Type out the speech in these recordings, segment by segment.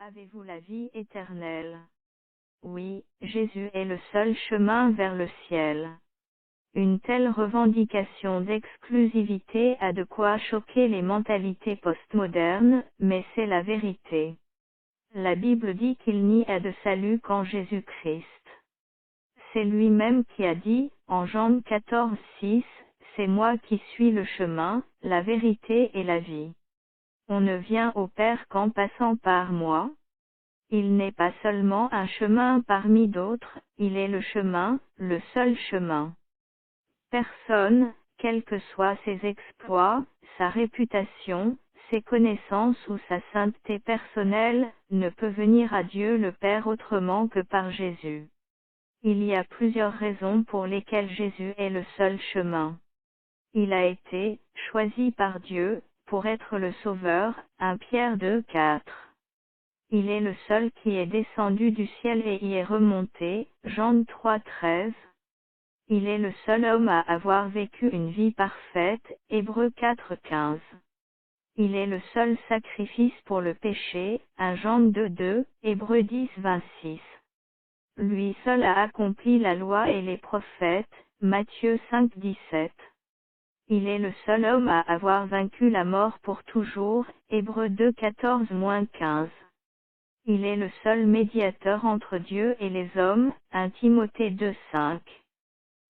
Avez-vous la vie éternelle? Oui, Jésus est le seul chemin vers le ciel. Une telle revendication d'exclusivité a de quoi choquer les mentalités postmodernes, mais c'est la vérité. La Bible dit qu'il n'y a de salut qu'en Jésus-Christ. C'est lui-même qui a dit, en Jean 14,6, « C'est moi qui suis le chemin, la vérité et la vie. On ne vient au Père qu'en passant par moi. » Il n'est pas seulement un chemin parmi d'autres, il est le chemin, le seul chemin. Personne, quels que soient ses exploits, sa réputation, ses connaissances ou sa sainteté personnelle, ne peut venir à Dieu le Père autrement que par Jésus. Il y a plusieurs raisons pour lesquelles Jésus est le seul chemin. Il a été choisi par Dieu pour être le Sauveur, 1 Pierre 2,4. Il est le seul qui est descendu du ciel et y est remonté, Jean 3,13. Il est le seul homme à avoir vécu une vie parfaite, Hébreux 4,15. Il est le seul sacrifice pour le péché, 1 Jean 2,2, Hébreux 10,26. Lui seul a accompli la loi et les prophètes, Matthieu 5,17. Il est le seul homme à avoir vaincu la mort pour toujours, Hébreux 2,14-15. Il est le seul médiateur entre Dieu et les hommes, 1 Timothée 2,5.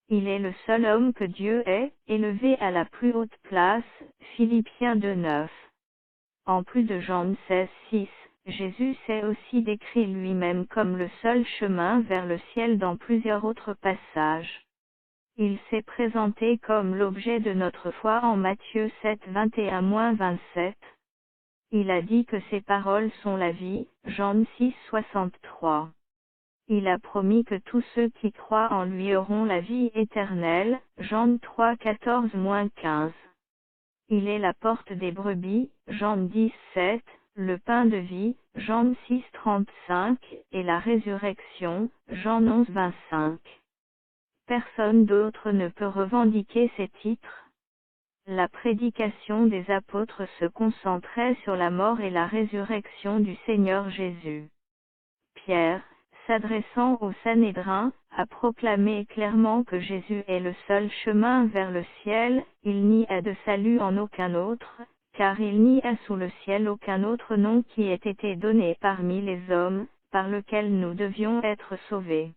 Il est le seul homme que Dieu ait élevé à la plus haute place, Philippiens 2,9. En plus de Jean 16,6, Jésus s'est aussi décrit lui-même comme le seul chemin vers le ciel dans plusieurs autres passages. Il s'est présenté comme l'objet de notre foi en Matthieu 7,21-27. Il a dit que ses paroles sont la vie, Jean 6,63. Il a promis que tous ceux qui croient en lui auront la vie éternelle, Jean 3,14-15. Il est la porte des brebis, Jean 10,7, le pain de vie, Jean 6,35, et la résurrection, Jean 11,25. Personne d'autre ne peut revendiquer ces titres. La prédication des apôtres se concentrait sur la mort et la résurrection du Seigneur Jésus. Pierre, s'adressant au Sanhédrin, a proclamé clairement que Jésus est le seul chemin vers le ciel, il n'y a de salut en aucun autre, car il n'y a sous le ciel aucun autre nom qui ait été donné parmi les hommes, par lequel nous devions être sauvés.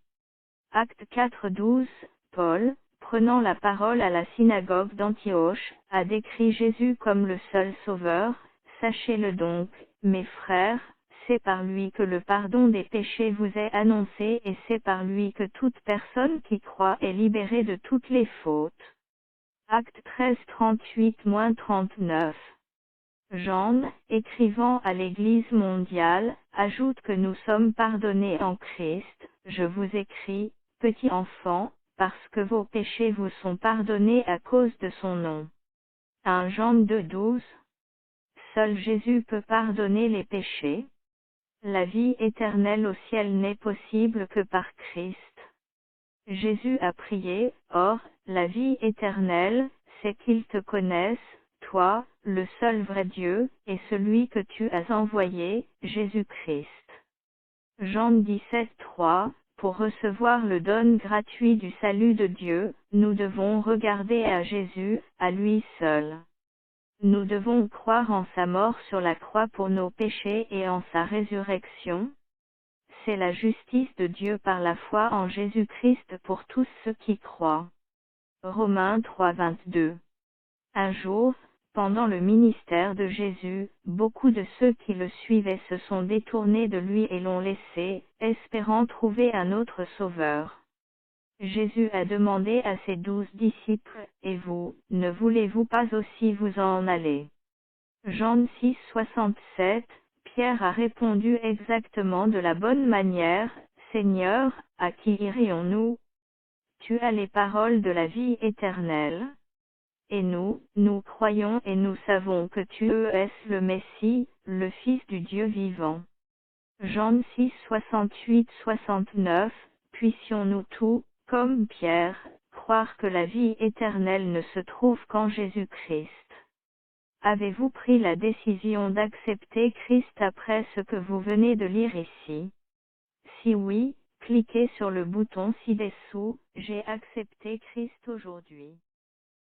Acte 4,12, Paul, prenant la parole à la synagogue d'Antioche, a décrit Jésus comme le seul Sauveur. Sachez-le donc, mes frères, c'est par lui que le pardon des péchés vous est annoncé et c'est par lui que toute personne qui croit est libérée de toutes les fautes. Acte 13:38-39. Jean, écrivant à l'Église mondiale, ajoute que nous sommes pardonnés en Christ. Je vous écris, petits enfants, parce que vos péchés vous sont pardonnés à cause de son nom. 1 Jean 2,12. Seul Jésus peut pardonner les péchés. La vie éternelle au ciel n'est possible que par Christ. Jésus a prié, or, la vie éternelle, c'est qu'ils te connaissent, toi, le seul vrai Dieu, et celui que tu as envoyé, Jésus-Christ. Jean 17,3. Pour recevoir le don gratuit du salut de Dieu, nous devons regarder à Jésus, à lui seul. Nous devons croire en sa mort sur la croix pour nos péchés et en sa résurrection. C'est la justice de Dieu par la foi en Jésus-Christ pour tous ceux qui croient. Romains 3,22. Un jour, pendant le ministère de Jésus, beaucoup de ceux qui le suivaient se sont détournés de lui et l'ont laissé, espérant trouver un autre sauveur. Jésus a demandé à ses 12 disciples, « Et vous, ne voulez-vous pas aussi vous en aller ?» Jean 6,67, Pierre a répondu exactement de la bonne manière, « Seigneur, à qui irions-nous? Tu as les paroles de la vie éternelle. Et nous croyons et nous savons que tu es le Messie, le Fils du Dieu vivant. » Jean 6,68-69, puissions-nous tout, comme Pierre, croire que la vie éternelle ne se trouve qu'en Jésus-Christ. Avez-vous pris la décision d'accepter Christ après ce que vous venez de lire ici? Si oui, cliquez sur le bouton ci-dessous, J'ai accepté Christ aujourd'hui.